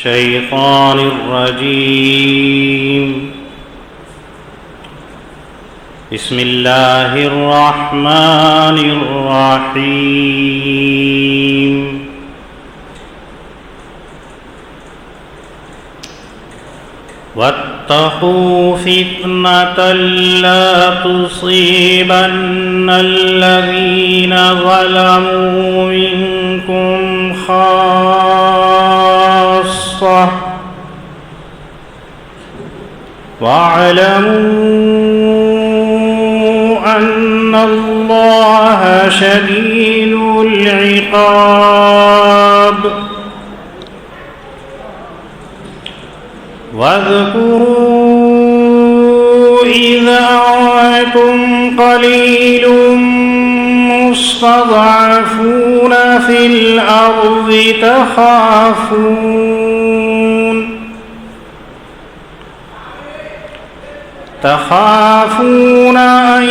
الشيطان الرجيم. بسم الله الرحمن الرحيم. واتقوا فتنة لا تصيبن الذين ظلموا منكم خاصة واعلموا أن الله شديد العقاب. واذكروا إذا أنتم قليل مستضعفون في الأرض تخافون أن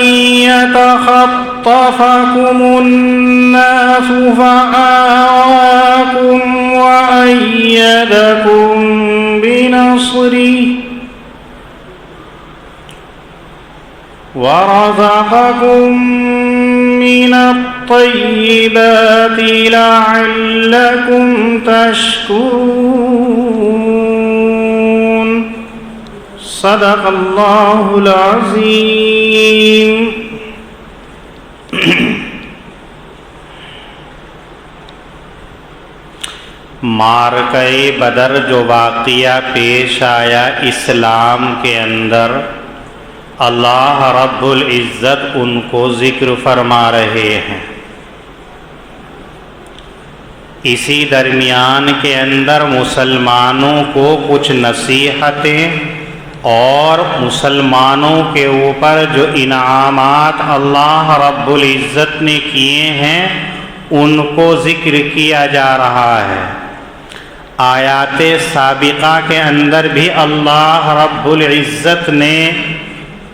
يتخطفكم الناس فآواكم وأيدكم بنصره ورزقكم من الطيبات لعلكم تشكرون. صدق اللہ العظیم. معرکہ بدر جو واقعہ پیش آیا اسلام کے اندر، اللہ رب العزت ان کو ذکر فرما رہے ہیں. اسی درمیان کے اندر مسلمانوں کو کچھ نصیحتیں اور مسلمانوں کے اوپر جو انعامات اللہ رب العزت نے کیے ہیں ان کو ذکر کیا جا رہا ہے. آیات سابقہ کے اندر بھی اللہ رب العزت نے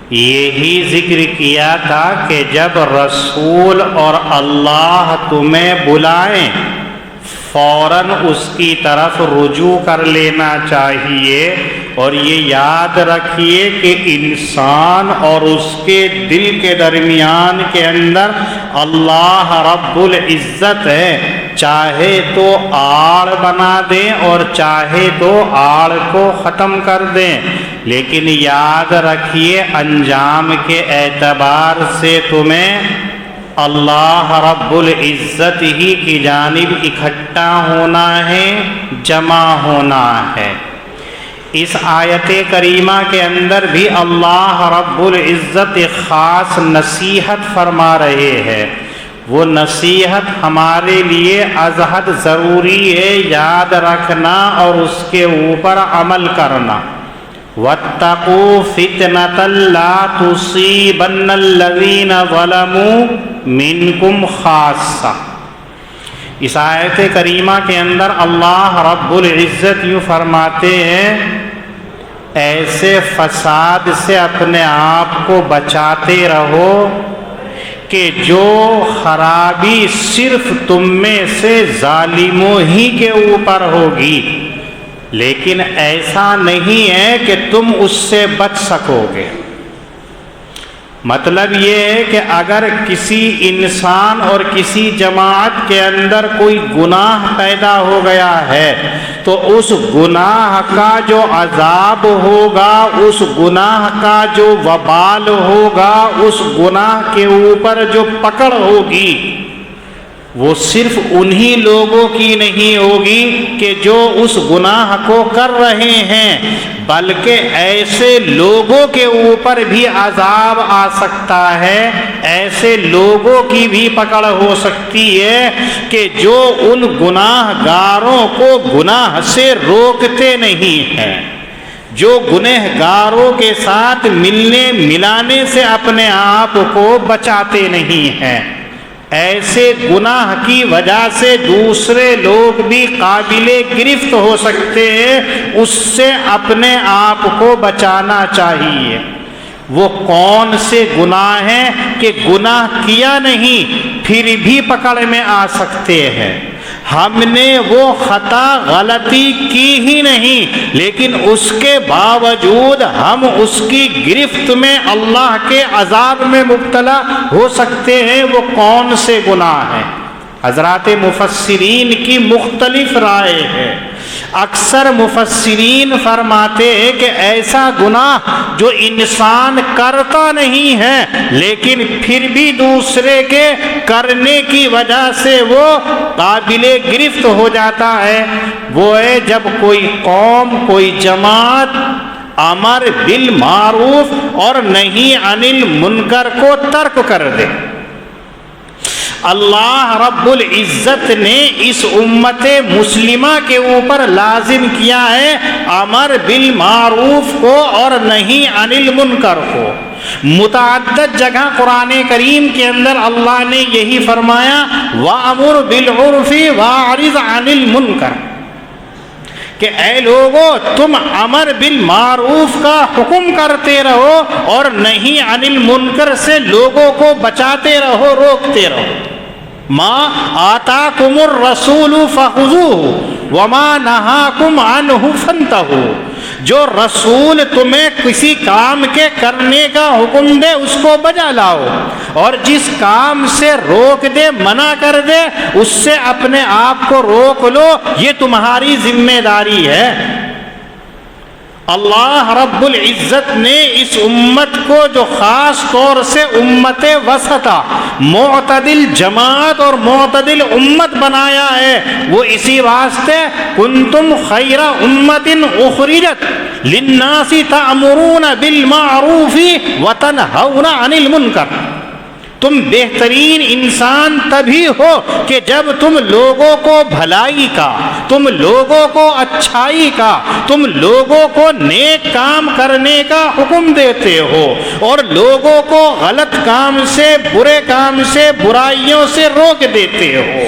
یہی ذکر کیا تھا کہ جب رسول اور اللہ تمہیں بلائیں فوراً اس کی طرف رجوع کر لینا چاہیے، اور یہ یاد رکھیے کہ انسان اور اس کے دل کے درمیان کے اندر اللہ رب العزت ہے، چاہے تو آڑ بنا دیں اور چاہے تو آڑ کو ختم کر دیں، لیکن یاد رکھیے انجام کے اعتبار سے تمہیں اللہ رب العزت ہی کی جانب اکٹھا ہونا ہے، جمع ہونا ہے. اس آیت کریمہ کے اندر بھی اللہ رب العزت ایک خاص نصیحت فرما رہے ہیں. وہ نصیحت ہمارے لیے از حد ضروری ہے یاد رکھنا اور اس کے اوپر عمل کرنا. وَاتَّقُوا فِتْنَةً لَا تُصِيبَنَّ الَّذِينَ ظَلَمُوا مِنْكُمْ خَاصَّةً. اس آیت کریمہ کے اندر اللہ رب العزت یوں فرماتے ہیں، ایسے فساد سے اپنے آپ کو بچاتے رہو کہ جو خرابی صرف تم میں سے ظالموں ہی کے اوپر ہوگی، لیکن ایسا نہیں ہے کہ تم اس سے بچ سکو گے. مطلب یہ ہے کہ اگر کسی انسان اور کسی جماعت کے اندر کوئی گناہ پیدا ہو گیا ہے تو اس گناہ کا جو عذاب ہوگا، اس گناہ کا جو وبال ہوگا، اس گناہ کے اوپر جو پکڑ ہوگی وہ صرف انہی لوگوں کی نہیں ہوگی کہ جو اس گناہ کو کر رہے ہیں، بلکہ ایسے لوگوں کے اوپر بھی عذاب آ سکتا ہے، ایسے لوگوں کی بھی پکڑ ہو سکتی ہے کہ جو ان گناہ گاروں کو گناہ سے روکتے نہیں ہیں، جو گنہگاروں کے ساتھ ملنے ملانے سے اپنے آپ کو بچاتے نہیں ہیں. ایسے گناہ کی وجہ سے دوسرے لوگ بھی قابل گرفت ہو سکتے ہیں، اس سے اپنے آپ کو بچانا چاہیے. وہ کون سے گناہ ہیں کہ گناہ کیا نہیں پھر بھی پکڑ میں آ سکتے ہیں؟ ہم نے وہ خطا غلطی کی ہی نہیں، لیکن اس کے باوجود ہم اس کی گرفت میں اللہ کے عذاب میں مبتلا ہو سکتے ہیں۔ وہ کون سے گناہ ہیں؟ حضرات مفسرین کی مختلف رائے ہے۔ اکثر مفسرین فرماتے ہیں کہ ایسا گناہ جو انسان کرتا نہیں ہے لیکن پھر بھی دوسرے کے کرنے کی وجہ سے وہ قابل گرفت ہو جاتا ہے، وہ ہے جب کوئی قوم، کوئی جماعت امر بالمعروف اور نہی عن المنکر کو ترک کر دے۔ اللہ رب العزت نے اس امت مسلمہ کے اوپر لازم کیا ہے امر بالمعروف کو اور نہی عن المنکر کو۔ متعدد جگہ قرآن کریم کے اندر اللہ نے یہی فرمایا وَأَمُرْ بِالْعُرْفِ وَأَعْرِضْ عَنِ الْمُنْكَرِ، کہ اے لوگو تم امر بالمعروف کا حکم کرتے رہو اور نہی عن المنکر سے لوگوں کو بچاتے رہو، روکتے رہو۔ ما آتاکم الرسول فخذوہ وما نہاکم عنہ فانتہوا، جو رسول تمہیں کسی کام کے کرنے کا حکم دے اس کو بجا لاؤ، اور جس کام سے روک دے، منع کر دے، اس سے اپنے آپ کو روک لو، یہ تمہاری ذمہ داری ہے۔ اللہ رب العزت نے اس امت کو جو خاص طور سے امت وسطا، معتدل جماعت اور معتدل امت بنایا ہے، وہ اسی واسطے کنتم خیر امت اخرجت للناس تأمرون بالمعروف وتنہون عن المنکر، تم بہترین انسان تبھی ہو کہ جب تم لوگوں کو بھلائی کا، تم لوگوں کو اچھائی کا، تم لوگوں کو نیک کام کرنے کا حکم دیتے ہو اور لوگوں کو غلط کام سے، برے کام سے، برائیوں سے روک دیتے ہو۔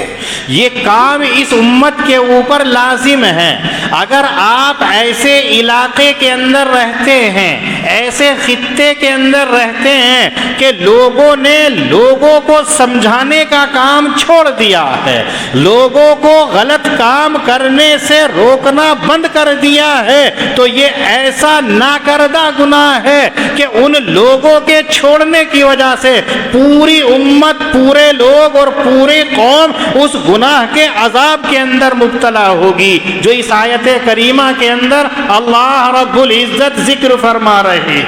یہ کام اس امت کے اوپر لازم ہے۔ اگر آپ ایسے علاقے کے اندر رہتے ہیں، ایسے خطے کے اندر رہتے ہیں کہ لوگوں نے لوگوں کو سمجھانے کا کام چھوڑ دیا ہے، لوگوں کو غلط کام کرنے سے روکنا بند کر دیا ہے، تو یہ ایسا ناکردہ گناہ ہے کہ ان لوگوں کے چھوڑنے کی وجہ سے پوری امت، پورے لوگ اور پوری قوم اس گناہ کے عذاب کے اندر مبتلا ہوگی، جو اس آیت کریمہ کے اندر اللہ رب العزت ذکر فرما رہے۔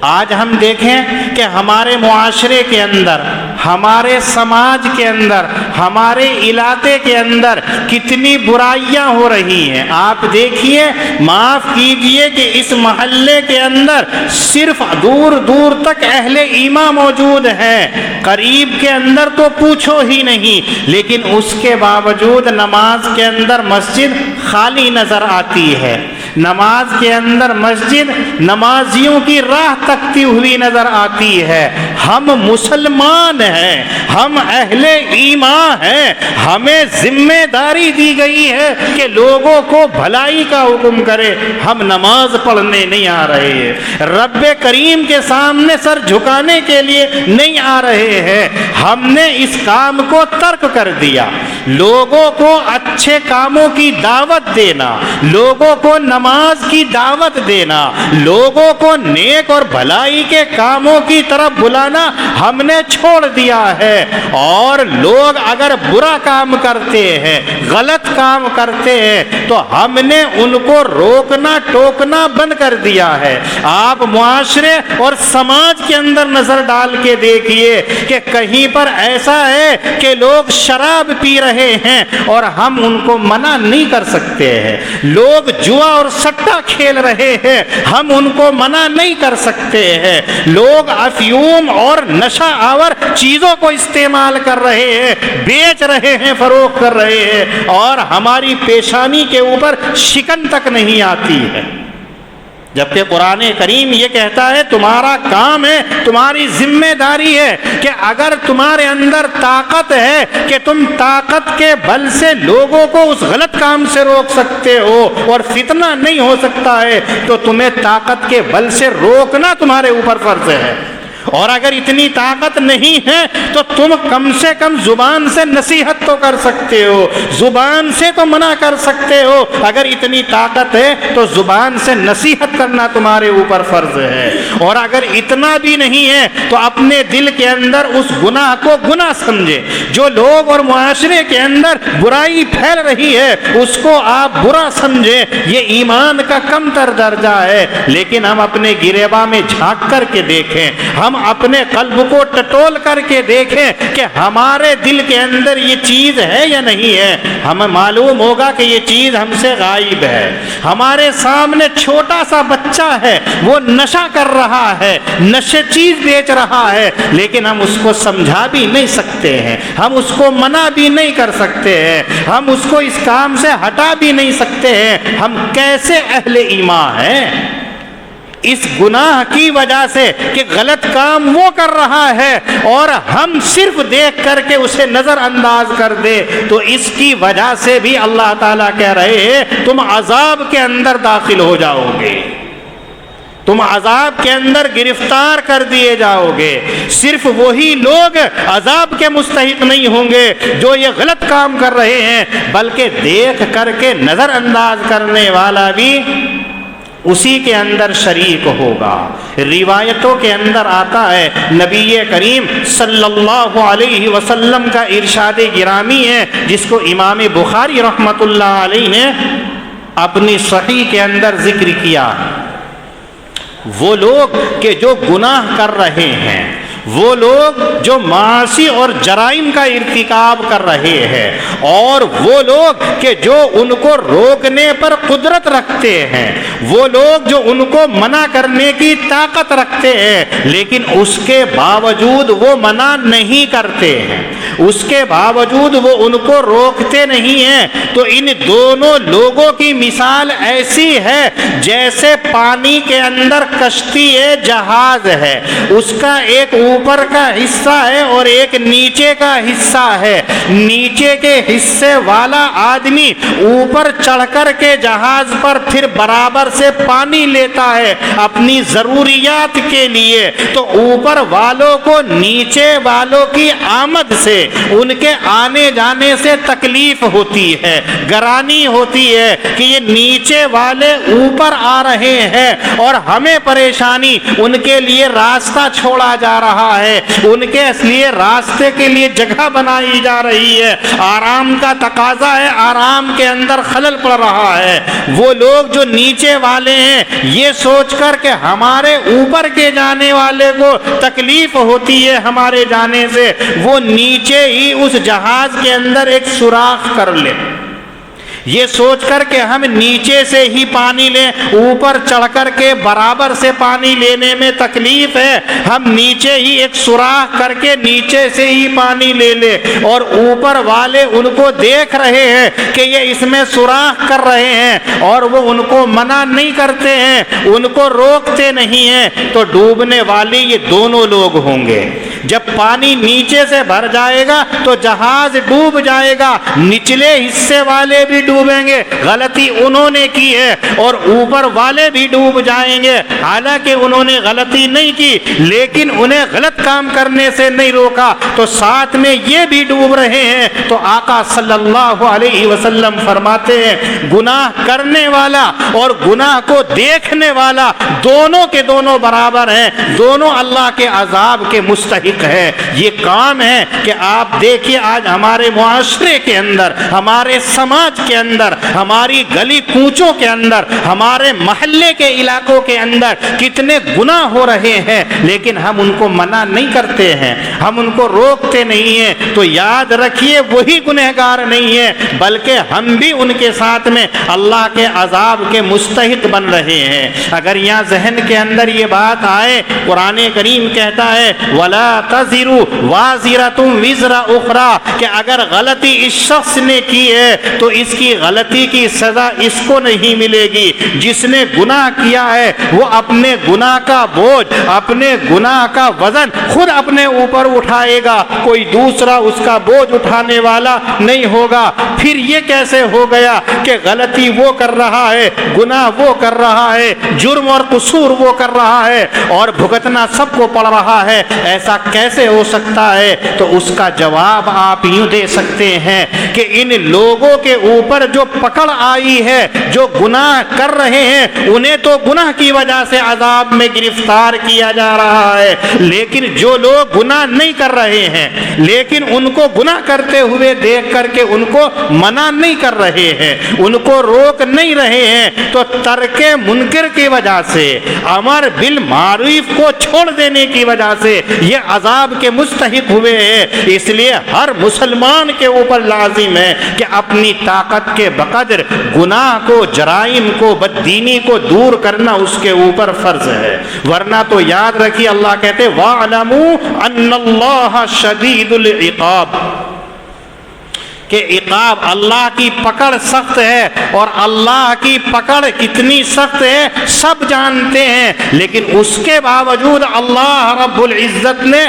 آج ہم دیکھیں کہ ہمارے معاشرے کے اندر، ہمارے سماج کے اندر، ہمارے علاقے کے اندر کتنی برائیاں ہو رہی ہیں۔ آپ دیکھیے، معاف کیجئے کہ اس محلے کے اندر صرف دور دور تک اہل ایمان موجود ہیں، قریب کے اندر تو پوچھو ہی نہیں، لیکن اس کے باوجود نماز کے اندر مسجد خالی نظر آتی ہے، نماز کے اندر مسجد نمازیوں کی راہ تکتی ہوئی نظر آتی ہے۔ ہم مسلمان ہیں، ہم اہل ایمان ہیں، ہمیں ذمہ داری دی گئی ہے کہ لوگوں کو بھلائی کا حکم کرے، ہم نماز پڑھنے نہیں آ رہے ہیں، رب کریم کے سامنے سر جھکانے کے لیے نہیں آ رہے ہیں، ہم نے اس کام کو ترک کر دیا۔ لوگوں کو اچھے کاموں کی دعوت دینا، لوگوں کو نماز کی دعوت دینا، لوگوں کو نیک اور بھلائی کے کاموں کی طرف بلانا ہم نے چھوڑ دیا ہے، اور لوگ اگر برا کام کرتے ہیں، غلط کام کرتے ہیں، تو ہم نے ان کو روکنا ٹوکنا بند کر دیا ہے۔ آپ معاشرے اور سماج کے اندر نظر ڈال کے دیکھیے کہ کہیں پر ایسا ہے کہ لوگ شراب پی رہے ہیں اور ہم ان کو منع نہیں کر سکتے ہیں، لوگ جوا اور سٹا کھیل رہے ہیں، ہم ان کو منع نہیں کر سکتے ہیں، لوگ افیون اور نشہ آور چیزوں کو استعمال کر رہے ہیں، بیچ رہے ہیں، فروخت کر رہے ہیں، اور ہماری پیشانی کے اوپر شکن تک نہیں آتی ہے، جبکہ قرآن کریم یہ کہتا ہے تمہارا کام ہے، تمہاری ذمہ داری ہے کہ اگر تمہارے اندر طاقت ہے کہ تم طاقت کے بل سے لوگوں کو اس غلط کام سے روک سکتے ہو اور فتنہ نہیں ہو سکتا ہے، تو تمہیں طاقت کے بل سے روکنا تمہارے اوپر فرض ہے۔ اور اگر اتنی طاقت نہیں ہے تو تم کم سے کم زبان سے نصیحت تو کر سکتے ہو، زبان سے تو منع کر سکتے ہو۔ اگر اتنی طاقت ہے تو زبان سے نصیحت کرنا تمہارے اوپر فرض ہے۔ اور اگر اتنا بھی نہیں ہے تو اپنے دل کے اندر اس گناہ کو گناہ سمجھے۔ جو لوگ اور معاشرے کے اندر برائی پھیل رہی ہے اس کو آپ برا سمجھے، یہ ایمان کا کم تر درجہ ہے۔ لیکن ہم اپنے گریباں میں جھانک کر کے دیکھیں، ہم اپنے قلب کو ٹٹول کر کے دیکھیں کہ ہمارے دل کے اندر یہ چیز ہے یا نہیں ہے۔ ہمیں معلوم ہوگا کہ یہ چیز ہم سے غائب ہے۔ ہمارے سامنے چھوٹا سا بچہ ہے، وہ نشہ کر رہا ہے، نشے چیز بیچ رہا ہے، لیکن ہم اس کو سمجھا بھی نہیں سکتے ہیں، ہم اس کو منع بھی نہیں کر سکتے ہیں، ہم اس کو اس کام سے ہٹا بھی نہیں سکتے ہیں۔ ہم کیسے اہل ایمان ہیں؟ اس گناہ کی وجہ سے کہ غلط کام وہ کر رہا ہے اور ہم صرف دیکھ کر کے اسے نظر انداز کر دے، تو اس کی وجہ سے بھی اللہ تعالیٰ کہہ رہے ہیں تم عذاب کے اندر داخل ہو جاؤ گے، تم عذاب کے اندر گرفتار کر دیے جاؤ گے۔ صرف وہی لوگ عذاب کے مستحق نہیں ہوں گے جو یہ غلط کام کر رہے ہیں، بلکہ دیکھ کر کے نظر انداز کرنے والا بھی اسی کے اندر شریک ہوگا۔ روایتوں کے اندر آتا ہے، نبی کریم صلی اللہ علیہ وسلم کا ارشاد گرامی ہے جس کو امام بخاری رحمۃ اللہ علیہ نے اپنی صحیح کے اندر ذکر کیا۔ وہ لوگ کہ جو گناہ کر رہے ہیں، وہ لوگ جو معاصی اور جرائم کا ارتکاب کر رہے ہیں، اور وہ لوگ کہ جو ان کو روکنے پر قدرت رکھتے ہیں، وہ لوگ جو ان کو منع کرنے کی طاقت رکھتے ہیں لیکن اس کے باوجود وہ منع نہیں کرتے ہیں، اس کے باوجود وہ ان کو روکتے نہیں ہیں، تو ان دونوں لوگوں کی مثال ایسی ہے جیسے پانی کے اندر کشتی جہاز ہے، اس کا ایک اوپر کا حصہ ہے اور ایک نیچے کا حصہ ہے۔ نیچے کے حصے والا آدمی اوپر چڑھ کر کے جہاز پر پھر برابر سے پانی لیتا ہے اپنی ضروریات کے لیے، تو اوپر والوں کو نیچے والوں کی آمد سے، ان کے آنے جانے سے تکلیف ہوتی ہے، گرانی ہوتی ہے کہ یہ نیچے والے اوپر آ رہے ہیں اور ہمیں پریشانی، ان کے لیے راستہ چھوڑا جا رہا ہے، ان کے لیے راستے کے لیے جگہ بنائی جا رہی ہے، آرام کا تقاضا ہے، آرام کے اندر خلل پڑ رہا ہے۔ وہ لوگ جو نیچے والے ہیں یہ سوچ کر کہ ہمارے اوپر کے جانے والے کو تکلیف ہوتی ہے ہمارے جانے سے، وہ نیچے ہی اس جہاز کے اندر ایک سوراخ کر لے، یہ سوچ کر کہ ہم نیچے سے ہی پانی لیں، اوپر چڑھ کر کے برابر سے پانی لینے میں تکلیف ہے، ہم نیچے ہی ایک سوراخ کر کے نیچے سے ہی پانی لے لے، اور اوپر والے ان کو دیکھ رہے ہیں کہ یہ اس میں سوراخ کر رہے ہیں اور وہ ان کو منع نہیں کرتے ہیں، ان کو روکتے نہیں ہیں، تو ڈوبنے والے یہ دونوں لوگ ہوں گے۔ جب پانی نیچے سے بھر جائے گا تو جہاز ڈوب جائے گا، نچلے حصے والے بھی ڈوبیں گے، غلطی انہوں نے کی ہے، اور اوپر والے بھی ڈوب جائیں گے، حالانکہ انہوں نے غلطی نہیں کی لیکن انہیں غلط کام کرنے سے نہیں روکا، تو ساتھ میں یہ بھی ڈوب رہے ہیں۔ تو آقا صلی اللہ علیہ وسلم فرماتے ہیں گناہ کرنے والا اور گناہ کو دیکھنے والا دونوں کے دونوں برابر ہیں، دونوں اللہ کے عذاب کے مستحق ہے۔ یہ کام ہے کہ آپ دیکھیے آج ہمارے معاشرے کے اندر، ہمارے سماج کے اندر، ہماری گلی کوچوں کے اندر، ہمارے محلے کے علاقوں کے اندر کتنے گناہ ہو رہے ہیں، لیکن ہم ان کو منع نہیں کرتے ہیں، ہم ان کو روکتے نہیں ہیں، تو یاد رکھیے وہی گنہگار نہیں ہے بلکہ ہم بھی ان کے ساتھ میں اللہ کے عذاب کے مستحق بن رہے ہیں۔ اگر یہاں ذہن کے اندر یہ بات آئے، قرآن کریم کہتا ہے وَلَا تزر وازرۃ وزر اخری، کہ اگر غلطی اس شخص نے کی ہے تو اس کی غلطی کی سزا اس کو نہیں ملے گی، جس نے گناہ کیا ہے وہ اپنے گناہ کا بوجھ، اپنے گناہ کا وزن خود اپنے اوپر اٹھائے گا، کوئی دوسرا اس کا بوجھ اٹھانے والا نہیں ہوگا۔ پھر یہ کیسے ہو گیا کہ غلطی وہ کر رہا ہے، گناہ وہ کر رہا ہے، جرم اور قصور وہ کر رہا ہے اور بھگتنا سب کو پڑ رہا ہے، ایسا کیسے ہو سکتا ہے؟ تو اس کا جواب آپ یوں دے سکتے ہیں کہ ان لوگوں کے اوپر جو پکڑ آئی ہے، جو گناہ کر رہے ہیں، انہیں تو گناہ کی وجہ سے عذاب میں گرفتار کیا جا رہا ہے، لیکن جو لوگ گناہ نہیں کر رہے ہیں لیکن ان کو گناہ کرتے ہوئے دیکھ کر کے ان کو منع نہیں کر رہے ہیں، ان کو روک نہیں رہے ہیں، تو ترک منکر کی وجہ سے، امر بالمعروف کو چھوڑ دینے کی وجہ سے یہ عذاب کے مستحق ہوئے ہیں۔ اس لیے ہر مسلمان کے اوپر لازم ہے کہ اپنی طاقت کے بقدر گناہ کو، جرائم کو، بددینی کو دور کرنا اس کے اوپر فرض ہے، ورنہ تو یاد رکھیے اللہ کہتے وَاعْلَمُوا أَنَّ اللَّهَ شَدِيدُ الْعِقَابِ، کہ عقاب، اللہ کی پکڑ سخت ہے، اور اللہ کی پکڑ کتنی سخت ہے سب جانتے ہیں، لیکن اس کے باوجود اللہ رب العزت نے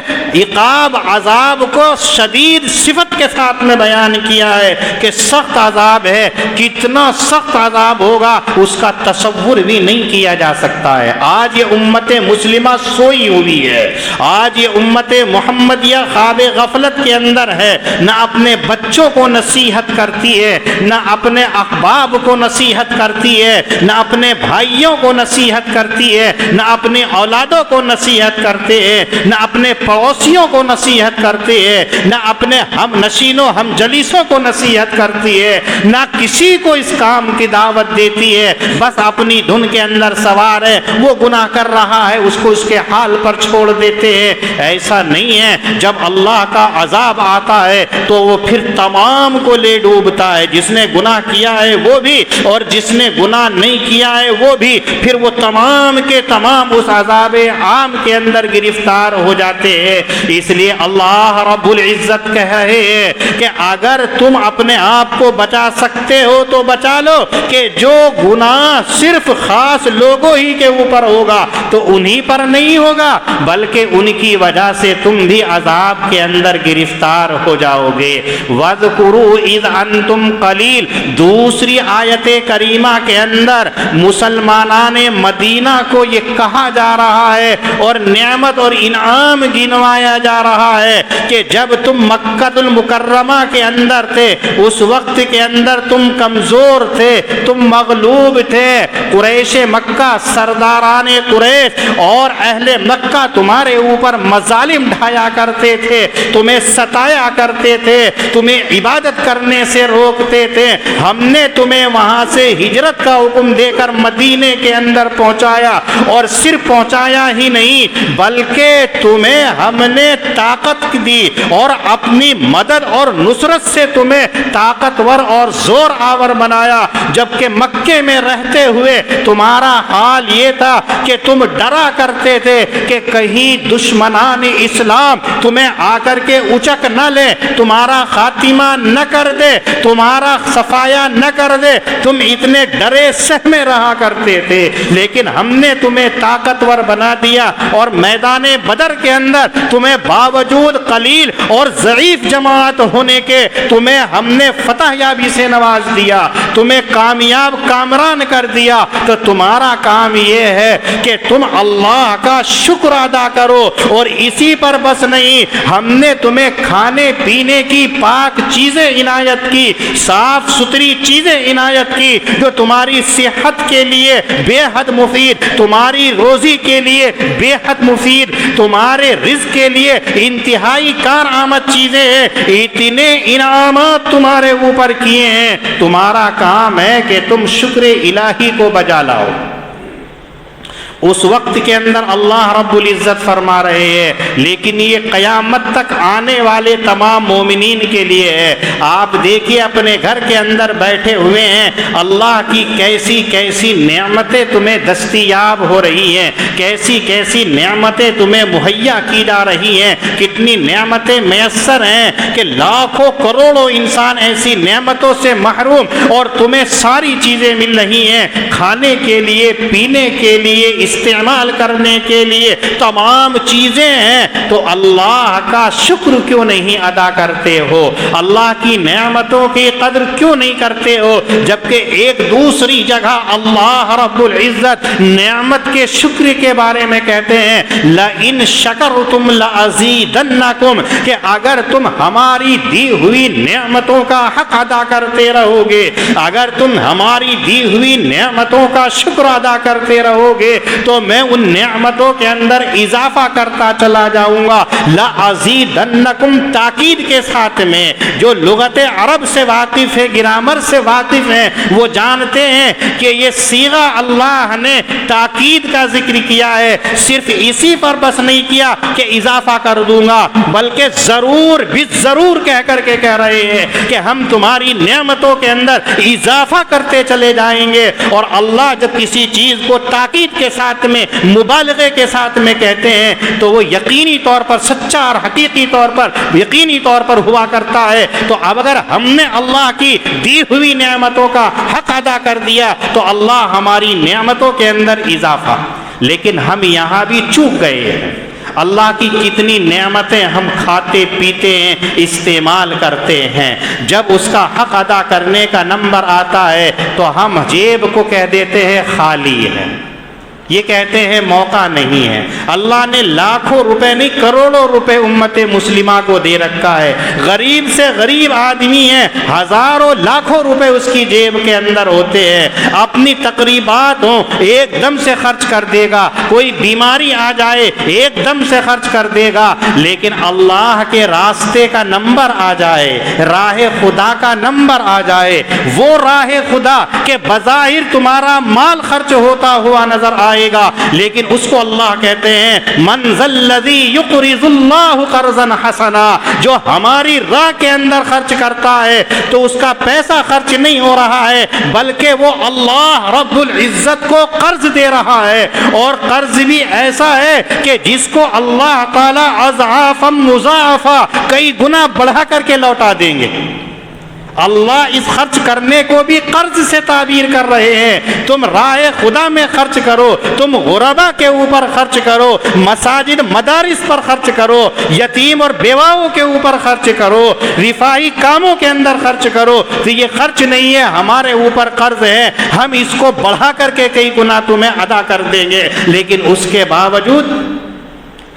عقاب، عذاب کو شدید صفت کے ساتھ میں بیان کیا ہے کہ سخت عذاب ہے۔ کتنا سخت عذاب ہوگا اس کا تصور بھی نہیں کیا جا سکتا ہے۔ آج یہ امت مسلمہ سوئی ہوئی ہے، آج یہ امت محمدیہ خواب غفلت کے اندر ہے، نہ اپنے بچوں کو نصیحت کرتی ہے، نہ اپنے احباب کو نصیحت کرتی ہے، نہ اپنے بھائیوں کو نصیحت کرتی ہے، نہ اپنے اولادوں کو نصیحت کرتے ہیں، نہ اپنے پڑوسیوں کو نصیحت کرتے ہیں، نہ اپنے ہم نشینوں ہم جلیسوں کو نصیحت کرتی ہے، نہ کسی کو اس کام کی دعوت دیتی ہے، بس اپنی دھن کے اندر سوار ہے، وہ گناہ کر رہا ہے اس کو اس کے حال پر چھوڑ دیتے ہیں۔ ایسا نہیں ہے، جب اللہ کا عذاب آتا ہے تو وہ پھر تمام کو لے ڈوبتا ہے، جس نے گناہ کیا ہے وہ بھی اور جس نے گناہ نہیں کیا ہے وہ بھی، پھر وہ تمام کے تمام اس عذاب عام کے اندر گرفتار ہو جاتے ہیں۔ اس لیے اللہ رب العزت کہہ رہے ہیں کہ اگر تم اپنے آپ کو بچا سکتے ہو تو بچا لو، کہ جو گناہ صرف خاص لوگوں ہی کے اوپر ہوگا تو انہی پر نہیں ہوگا، بلکہ ان کی وجہ سے تم بھی عذاب کے اندر گرفتار ہو جاؤ گے۔ وَاذْكُرُوا اذ انتم قلیل، دوسری آیت کریمہ کے اندر مسلمانان مدینہ کو یہ کہا جا رہا ہے اور نعمت اور انعام گنوایا جا رہا ہے کہ جب تم مکہ المکرمہ کے اندر تھے اس وقت کے اندر تم کمزور تھے، تم مغلوب تھے، قریش مکہ، سرداران قریش اور اہل مکہ تمہارے اوپر مظالم ڈھایا کرتے تھے، تمہیں ستایا کرتے تھے، تمہیں عبادت کرنے سے روکتے تھے، ہم نے تمہیں وہاں سے ہجرت کا حکم دے کر مدینے کے اندر پہنچایا، اور صرف پہنچایا ہی نہیں بلکہ تمہیں ہم نے طاقت دی اور اپنی مدد اور نصرت سے تمہیں طاقتور اور زور آور بنایا، جبکہ مکے میں رہتے ہوئے تمہارا حال یہ تھا کہ تم ڈرا کرتے تھے کہ کہیں دشمنان اسلام تمہیں آ کر کے اچک نہ لے، تمہارا خاتمہ نہ کر دے، تمہارا صفایا نہ کر دے، تم اتنے ڈرے سہمے رہا کرتے تھے، لیکن ہم نے تمہیں طاقتور بنا دیا اور میدان بدر کے اندر تمہیں باوجود قلیل اور ضعیف جماعت ہونے کے تمہیں ہم نے فتح یابی سے نواز دیا، تمہیں کامیاب کامران کر دیا، تو تمہارا کام یہ ہے کہ تم اللہ کا شکر ادا کرو، اور اسی پر بس نہیں، ہم نے تمہیں کھانے پینے کی پاک چیزیں عنایت کی، صاف ستھری چیزیں عنایت کی جو تمہاری صحت کے لیے بے حد مفید، تمہاری روزی کے لیے بے حد مفید، تمہارے رزق کے لیے انتہائی کارآمد چیزیں ہیں، اتنے انعامات تمہارے اوپر کیے ہیں، تمہارا کام ہے کہ تم شکر الہی کو بجا لاؤ۔ اس وقت کے اندر اللہ رب العزت فرما رہے ہیں، لیکن یہ قیامت تک آنے والے تمام مومنین کے لیے ہے۔ آپ دیکھیے اپنے گھر کے اندر بیٹھے ہوئے ہیں، اللہ کی کیسی کیسی نعمتیں تمہیں دستیاب ہو رہی ہیں، کیسی کیسی نعمتیں تمہیں مہیا کی جا رہی ہیں، کتنی نعمتیں میسر ہیں کہ لاکھوں کروڑوں انسان ایسی نعمتوں سے محروم، اور تمہیں ساری چیزیں مل رہی ہیں، کھانے کے لیے، پینے کے لیے، استعمال کرنے کے لیے تمام چیزیں ہیں، تو اللہ کا شکر کیوں نہیں ادا کرتے ہو؟ اللہ کی نعمتوں کی قدر کیوں نہیں کرتے ہو؟ جبکہ ایک دوسری جگہ اللہ رب العزت نعمت کے شکر کے بارے میں کہتے ہیں لَإِن شَكَرْتُمْ لَأَزِيدَنَّكُمْ، کہ اگر تم ہماری دی ہوئی نعمتوں کا حق ادا کرتے رہو گے، اگر تم ہماری دی ہوئی نعمتوں کا شکر ادا کرتے رہو گے تو میں ان نعمتوں کے اندر اضافہ کرتا چلا جاؤں گا۔ لَأَزِيدَنَّكُمْ تاکید کے ساتھ میں، جو لغت عرب سے واقف ہے، گرامر سے واقف ہیں، وہ جانتے ہیں کہ یہ صیغہ اللہ نے تاکید کا ذکر کیا ہے، صرف اسی پر بس نہیں کیا کہ اضافہ کر دوں گا، بلکہ ضرور بھی ضرور کہہ کر کے کہہ رہے ہیں کہ ہم تمہاری نعمتوں کے اندر اضافہ کرتے چلے جائیں گے۔ اور اللہ جب کسی چیز کو تاکید کے ساتھ میں، مبالغے کے ساتھ میں کہتے ہیں تو وہ یقینی طور پر سچا اور حقیقی طور پر، یقینی طور پر ہوا کرتا ہے۔ تو اب اگر ہم نے اللہ کی دی ہوئی نعمتوں کا حق ادا کر دیا تو اللہ ہماری نعمتوں کے اندر اضافہ، لیکن ہم یہاں بھی چوک گئے ہیں۔ اللہ کی کتنی نعمتیں ہم کھاتے پیتے ہیں، استعمال کرتے ہیں، جب اس کا حق ادا کرنے کا نمبر آتا ہے تو ہم جیب کو کہہ دیتے ہیں خالی ہے، یہ کہتے ہیں موقع نہیں ہے۔ اللہ نے لاکھوں روپے نہیں کروڑوں روپے امت مسلمہ کو دے رکھا ہے، غریب سے غریب آدمی ہے، ہزاروں لاکھوں روپے اس کی جیب کے اندر ہوتے ہیں، اپنی تقریبات ہوں ایک دم سے خرچ کر دے گا، کوئی بیماری آ جائے ایک دم سے خرچ کر دے گا، لیکن اللہ کے راستے کا نمبر آ جائے، راہ خدا کا نمبر آ جائے، وہ راہ خدا کہ بظاہر تمہارا مال خرچ ہوتا ہوا نظر آئے گا، لیکن اس کو اللہ کہتے ہیں من ذا الذی یقرض اللہ قرضا حسنا، جو ہماری راہ کے اندر خرچ کرتا ہے تو اس کا پیسہ خرچ نہیں ہو رہا ہے، بلکہ وہ اللہ رب العزت کو قرض دے رہا ہے، اور قرض بھی ایسا ہے کہ جس کو اللہ تعالی اضعافا مضاعفا کئی گنا بڑھا کر کے لوٹا دیں گے۔ اللہ اس خرچ کرنے کو بھی قرض سے تعبیر کر رہے ہیں۔ تم راہ خدا میں خرچ کرو، تم غربا کے اوپر خرچ کرو، مساجد مدارس پر خرچ کرو، یتیم اور بیواؤں کے اوپر خرچ کرو، رفاہی کاموں کے اندر خرچ کرو، تو یہ خرچ نہیں ہے، ہمارے اوپر قرض ہے، ہم اس کو بڑھا کر کے کئی گنا تمہیں ادا کر دیں گے، لیکن اس کے باوجود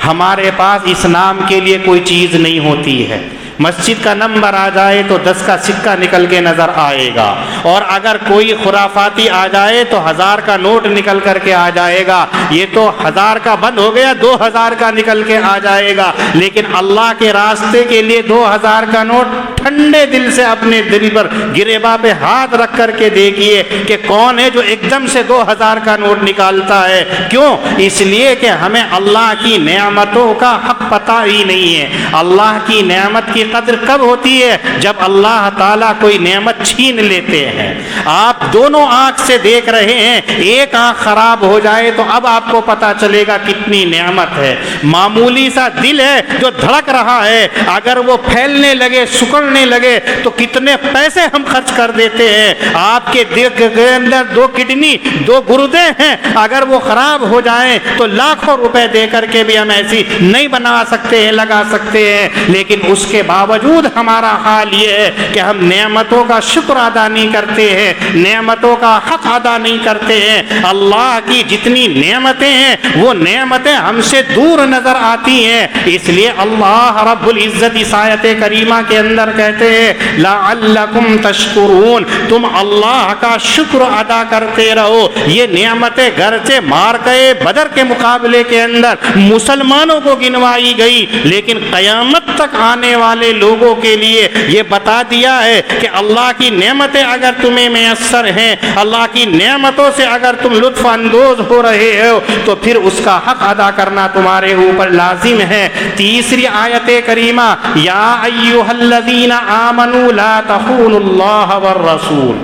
ہمارے پاس اس نام کے لیے کوئی چیز نہیں ہوتی ہے۔ مسجد کا نمبر آ جائے تو 10 کا سکہ نکل کے نظر آئے گا، اور اگر کوئی خرافاتی آ جائے تو 1000 کا نوٹ نکل کر کے آ جائے گا، یہ تو 1000 کا بند ہو گیا، 2000 کا نکل کے آ جائے گا، لیکن اللہ کے راستے کے لیے 2000 کا نوٹ ٹھنڈے دل سے اپنے دل پر گریباں پہ ہاتھ رکھ کر کے دیکھیے کہ کون ہے جو ایک دم سے 2000 کا نوٹ نکالتا ہے۔ کیوں؟ اس لیے کہ ہمیں اللہ کی نعمتوں کا حق پتہ ہی نہیں ہے۔ اللہ کی نعمت کی قدر کب ہوتی ہے؟ جب اللہ تعالیٰ کوئی نعمت چھین لیتے ہیں۔ آپ دونوں آنکھ سے دیکھ رہے ہیں، ایک آنکھ خراب ہو جائے تو اب آپ کو پتا چلے گا کتنی نعمت ہے۔ معمولی سا دل ہے جو دھڑک رہا ہے، اگر وہ پھیلنے لگے، سکڑنے لگے تو کتنے پیسے ہم خرچ کر دیتے ہیں۔ آپ کے دل کے اندر 2 کڈنی 2 گردے ہیں، اگر وہ خراب ہو جائیں تو لاکھوں روپے دے کر کے بھی ہم ایسی نہیں بنا سکتے ہیں، لگا سکتے ہیں، لیکن اس کے باوجود ہمارا حال یہ ہے کہ ہم نعمتوں کا شکر ادا نہیں کرتے ہیں، نعمتوں کا حق ادا نہیں کرتے ہیں۔ اللہ کی جتنی نعمتیں ہیں وہ نعمتیں ہم سے دور نظر آتی ہیں، اس لیے اللہ رب العزت اس آیت کریمہ کے اندر کہتے ہیں لعلکم تشکرون، تم اللہ کا شکر ادا کرتے رہو۔ یہ نعمتیں گرچہ مارکے بدر کے مقابلے کے اندر مسلمانوں کو گنوائی گئی، لیکن قیامت تک آنے والے لوگوں کے لیے یہ بتا دیا ہے کہ اللہ کی نعمتیں اگر تمہیں میسر ہیں، اللہ کی نعمتوں سے اگر تم لطف اندوز ہو رہے ہو تو پھر اس کا حق ادا کرنا تمہارے اوپر لازم ہے۔ تیسری آیت کریمہ یا ایھا الذین آمنوا لا تخونوا اللہ والرسول،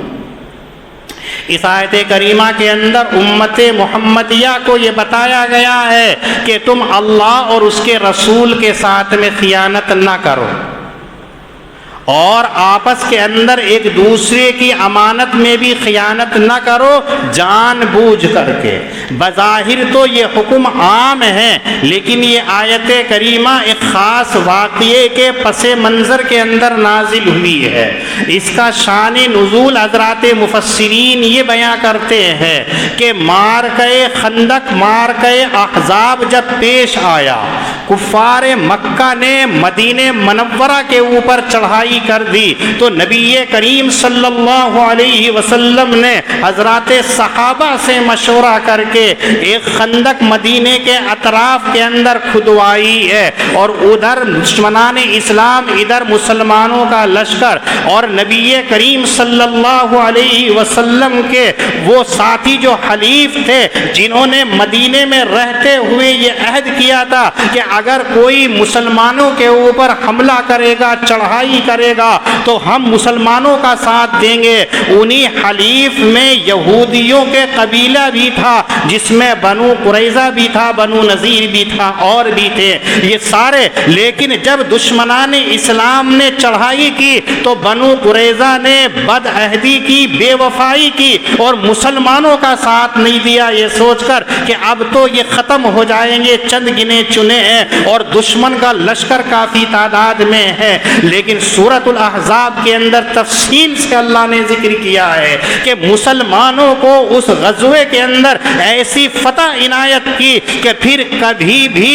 اس آیت کریمہ کے اندر امت محمدیہ کو یہ بتایا گیا ہے کہ تم اللہ اور اس کے رسول کے ساتھ میں خیانت نہ کرو، اور آپس کے اندر ایک دوسرے کی امانت میں بھی خیانت نہ کرو جان بوجھ کر کے۔ بظاہر تو یہ حکم عام ہے، لیکن یہ آیت کریمہ ایک خاص واقعے کے پس منظر کے اندر نازل ہوئی ہے۔ اس کا شان نزول حضرات مفسرین یہ بیان کرتے ہیں کہ مارکہ خندق، مارکہ احزاب جب پیش آیا، کفار مکہ نے مدینہ منورہ کے اوپر چڑھائی کر دی، تو نبی کریم صلی اللہ علیہ وسلم نے حضرات صحابہ سے مشورہ کر کے ایک خندق مدینے کے اطراف کے اندر کھدوائی ہے، اور ادھر دشمنان اسلام، ادھر مسلمانوں کا لشکر، اور نبی کریم صلی اللہ علیہ وسلم کے وہ ساتھی جو حلیف تھے جنہوں نے مدینے میں رہتے ہوئے یہ عہد کیا تھا کہ اگر کوئی مسلمانوں کے اوپر حملہ کرے گا، چڑھائی کرے گا تو ہم مسلمانوں کا ساتھ دیں گے۔ انہی حلیف میں یہودیوں کے قبیلہ بھی تھا، جس میں بنو قریظہ بھی تھا، بنو نذیر بھی تھا، اور بھی تھے یہ سارے۔ لیکن جب دشمنان اسلام نے چڑھائی کی تو بنو قریظہ نے بد عہدی کی، بے وفائی کی، اور مسلمانوں کا ساتھ نہیں دیا، یہ سوچ کر کہ اب تو یہ ختم ہو جائیں گے، چند گنے چنے ہیں اور دشمن کا لشکر کافی تعداد میں ہے۔ لیکن سورۃ الاحزاب کے اندر تفصیل سے اللہ نے ذکر کیا ہے کہ مسلمانوں کو اس غزوے کے اندر ایسی فتح عنایت کی کہ پھر کبھی بھی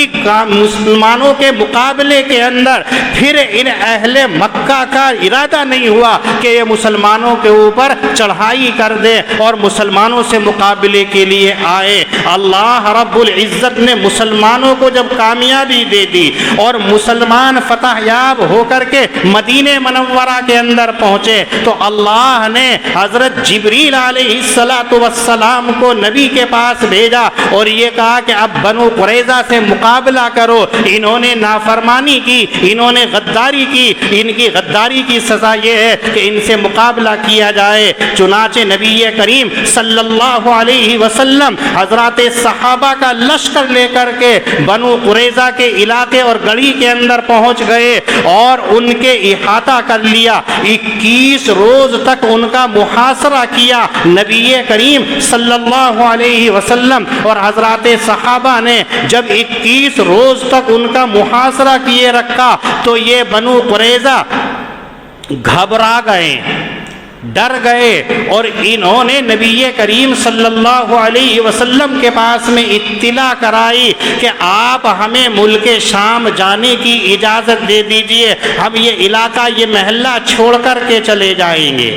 مسلمانوں کے مقابلے کے اندر پھر ان اہل مکہ کا ارادہ نہیں ہوا کہ یہ مسلمانوں کے اوپر چڑھائی کر دے اور مسلمانوں سے مقابلے کے لیے آئے۔ اللہ رب العزت نے مسلمانوں کو جب کامیابی دے دی اور مسلمان فتح یاب ہو کر کے مدینہ منورہ کے اندر پہنچے تو اللہ نے حضرت جبریل علیہ السلام کو نبی کے پاس بھیجا اور یہ کہا کہ اب بنو قریظہ سے مقابلہ کرو، انہوں نے نافرمانی کی، انہوں نے غداری کی، ان کی غداری کی سزا یہ ہے کہ ان سے مقابلہ کیا جائے۔ چنانچہ نبی کریم صلی اللہ علیہ وسلم حضرات صحابہ کا لشکر لے کر کے بنو قریظہ کے علاقے اور گڑھی کے اندر پہنچ گئے اور ان کے احاطہ کر لیا۔ 21 روز تک ان کا محاصرہ کیا نبی کریم صلی اللہ علیہ وسلم اور حضرات صحابہ نے۔ جب 21 روز تک ان کا محاصرہ کیے رکھا تو یہ بنو قریظہ گھبرا گئے، ڈر گئے، اور انہوں نے نبی کریم صلی اللہ علیہ وسلم کے پاس میں اطلاع کرائی کہ آپ ہمیں ملک شام جانے کی اجازت دے دیجئے، ہم یہ علاقہ، یہ محلہ چھوڑ کر کے چلے جائیں گے۔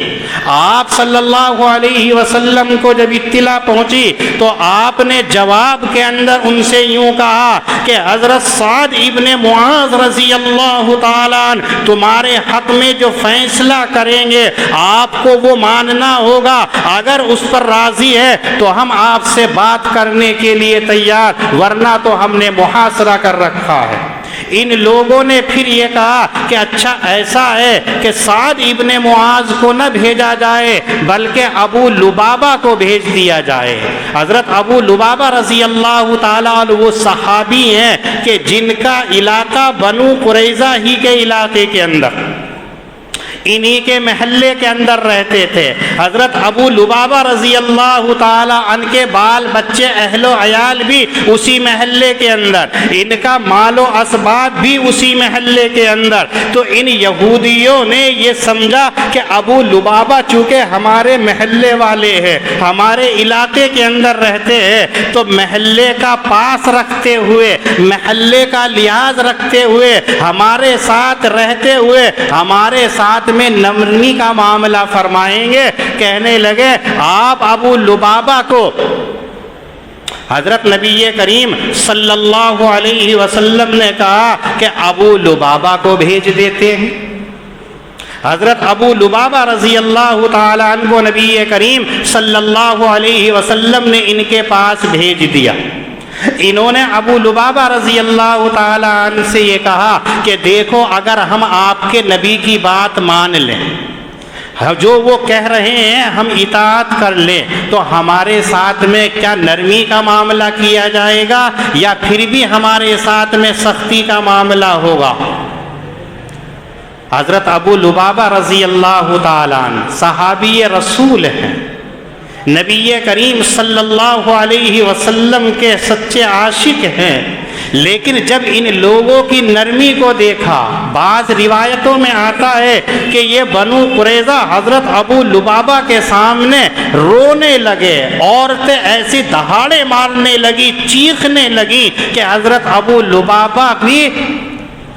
آپ صلی اللہ علیہ وسلم کو جب اطلاع پہنچی تو آپ نے جواب کے اندر ان سے یوں کہا کہ حضرت سعد ابن معاذ رضی اللہ تعالیٰ عنہ تمہارے حق میں جو فیصلہ کریں گے آپ کو وہ ماننا ہوگا، اگر اس پر راضی ہے تو ہم آپ سے بات کرنے کے لیے تیار، ورنہ تو ہم نے محاصرہ کر رکھا ہے۔ ان لوگوں نے پھر یہ کہا کہ اچھا ایسا ہے کہ سعد ابن معاذ کو نہ بھیجا جائے بلکہ ابو لبابہ کو بھیج دیا جائے۔ حضرت ابو لبابہ رضی اللہ تعالیٰ عنہ وہ صحابی ہیں کہ جن کا علاقہ بنو قریظہ ہی کے علاقے کے اندر، انہی کے محلے کے اندر رہتے تھے۔ حضرت ابو لبابہ رضی اللہ تعالی عنہ کے بال بچے اہل و عیال بھی اسی محلے کے اندر، ان کا مال و اسباب بھی اسی محلے کے اندر۔ تو ان یہودیوں نے یہ سمجھا کہ ابو لبابہ چونکہ ہمارے محلے والے ہیں، ہمارے علاقے کے اندر رہتے ہیں، تو محلے کا پاس رکھتے ہوئے، محلے کا لحاظ رکھتے ہوئے، ہمارے ساتھ رہتے ہوئے ہمارے ساتھ میں نرمی کا معاملہ فرمائیں گے۔ کہنے لگے آپ ابو لبابہ کو، حضرت نبی کریم صلی اللہ علیہ وسلم نے کہا کہ ابو لبابہ کو بھیج دیتے ہیں۔ حضرت ابو لبابہ رضی اللہ تعالی عنہ کو نبی کریم صلی اللہ علیہ وسلم نے ان کے پاس بھیج دیا۔ انہوں نے ابو لبابہ رضی اللہ تعالی عنہ سے یہ کہا کہ دیکھو، اگر ہم آپ کے نبی کی بات مان لیں، جو وہ کہہ رہے ہیں ہم اطاعت کر لیں، تو ہمارے ساتھ میں کیا نرمی کا معاملہ کیا جائے گا یا پھر بھی ہمارے ساتھ میں سختی کا معاملہ ہوگا؟ حضرت ابو لبابہ رضی اللہ تعالیٰ عنہ صحابی رسول ہیں، نبی کریم صلی اللہ علیہ وسلم کے سچے عاشق ہیں، لیکن جب ان لوگوں کی نرمی کو دیکھا، بعض روایتوں میں آتا ہے کہ یہ بنو قریظہ حضرت ابو لبابہ کے سامنے رونے لگے، عورتیں ایسی دہاڑے مارنے لگی، چیخنے لگی کہ حضرت ابو لبابہ بھی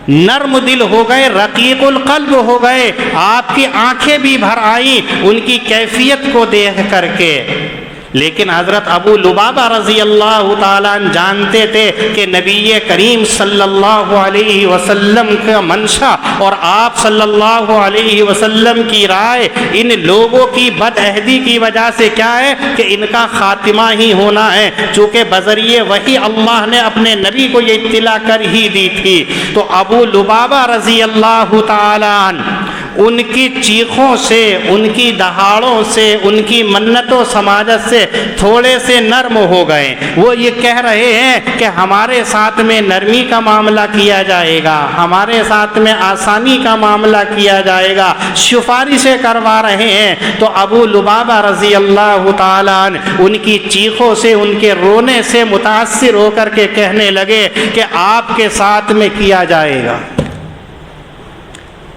نرم دل ہو گئے، رقیق القلب ہو گئے، آپ کی آنکھیں بھی بھر آئیں ان کی کیفیت کو دیکھ کر کے۔ لیکن حضرت ابو لبابہ رضی اللہ تعالیٰ عنہ جانتے تھے کہ نبی کریم صلی اللہ علیہ وسلم کا منشا اور آپ صلی اللہ علیہ وسلم کی رائے ان لوگوں کی بدعہدی کی وجہ سے کیا ہے کہ ان کا خاتمہ ہی ہونا ہے، چونکہ بذریعے وحی اللہ نے اپنے نبی کو یہ اطلاع کر ہی دی تھی۔ تو ابو لبابہ رضی اللہ تعالیٰ عنہ ان کی چیخوں سے، ان کی دہاڑوں سے، ان کی منت و سماجت سے تھوڑے سے نرم ہو گئے۔ وہ یہ کہہ رہے ہیں کہ ہمارے ساتھ میں نرمی کا معاملہ کیا جائے گا، ہمارے ساتھ میں آسانی کا معاملہ کیا جائے گا، سفارشیں کروا رہے ہیں۔ تو ابو لبابہ رضی اللہ تعالیٰ عنہ ان کی چیخوں سے، ان کے رونے سے متاثر ہو کر کے کہنے لگے کہ آپ کے ساتھ میں کیا جائے گا۔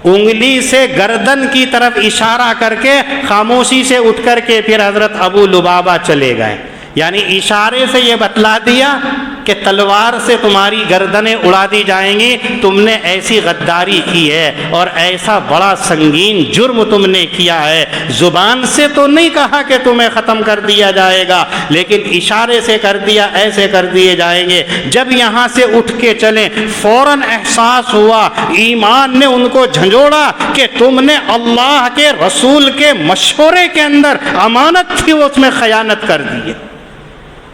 انگلی سے گردن کی طرف اشارہ کر کے خاموشی سے اٹھ کر کے پھر حضرت ابو لبابہ چلے گئے، یعنی اشارے سے یہ بتلا دیا کہ تلوار سے تمہاری گردنیں اڑا دی جائیں گی، تم نے ایسی غداری کی ہے اور ایسا بڑا سنگین جرم تم نے کیا ہے۔ زبان سے تو نہیں کہا کہ تمہیں ختم کر دیا جائے گا، لیکن اشارے سے کر دیا، ایسے کر دیے جائیں گے۔ جب یہاں سے اٹھ کے چلیں، فوراً احساس ہوا، ایمان نے ان کو جھنجھوڑا کہ تم نے اللہ کے رسول کے مشورے کے اندر امانت تھی، اس میں خیانت کر دی۔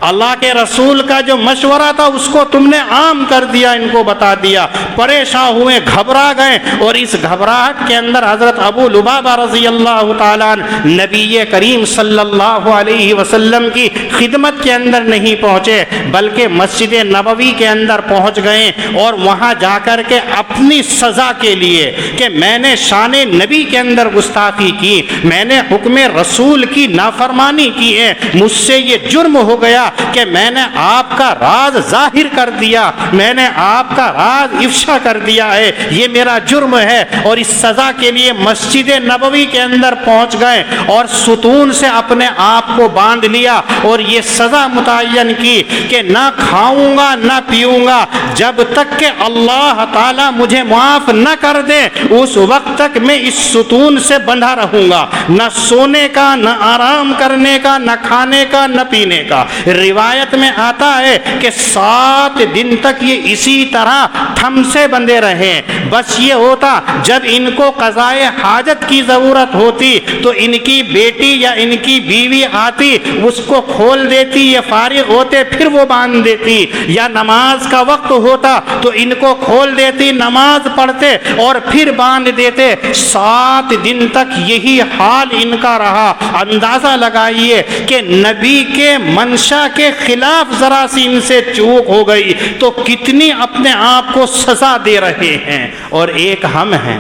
اللہ کے رسول کا جو مشورہ تھا اس کو تم نے عام کر دیا، ان کو بتا دیا۔ پریشان ہوئے، گھبرا گئے، اور اس گھبراہٹ کے اندر حضرت ابو لبابہ رضی اللہ تعالیٰ عنہ نبی کریم صلی اللہ علیہ وسلم کی خدمت کے اندر نہیں پہنچے، بلکہ مسجد نبوی کے اندر پہنچ گئے، اور وہاں جا کر کے اپنی سزا کے لیے کہ میں نے شان نبی کے اندر گستاخی کی، میں نے حکم رسول کی نافرمانی کی ہے، مجھ سے یہ جرم ہو گیا کہ میں نے آپ کا راز ظاہر کر دیا، میں نے آپ کا راز افشا کر دیا ہے، یہ میرا جرم ہے۔ اور اس سزا کے لیے مسجد نبوی کے اندر پہنچ گئے اور ستون سے اپنے آپ کو باندھ لیا، اور یہ سزا متعین کی کہ نہ کھاؤں گا نہ پیوں گا جب تک کہ اللہ تعالیٰ مجھے معاف نہ کر دے، اس وقت تک میں اس ستون سے بندھا رہوں گا، نہ سونے کا، نہ آرام کرنے کا، نہ کھانے کا، نہ پینے کا۔ روایت میں آتا ہے کہ 7 دن تک یہ اسی طرح تھم سے بندھے رہے۔ بس یہ ہوتا جب ان کو قضائے حاجت کی ضرورت ہوتی تو ان کی بیٹی یا ان کی بیوی آتی، اس کو کھول دیتی، یہ فارغ ہوتے پھر وہ باندھ دیتی، یا نماز کا وقت ہوتا تو ان کو کھول دیتی، نماز پڑھتے اور پھر باندھ دیتے۔ 7 دن تک یہی حال ان کا رہا۔ اندازہ لگائیے کہ نبی کے منشا کے خلاف ذرا سی ان سے چوک ہو گئی تو کتنی اپنے آپ کو سزا دے رہے ہیں۔ اور ایک ہم ہیں،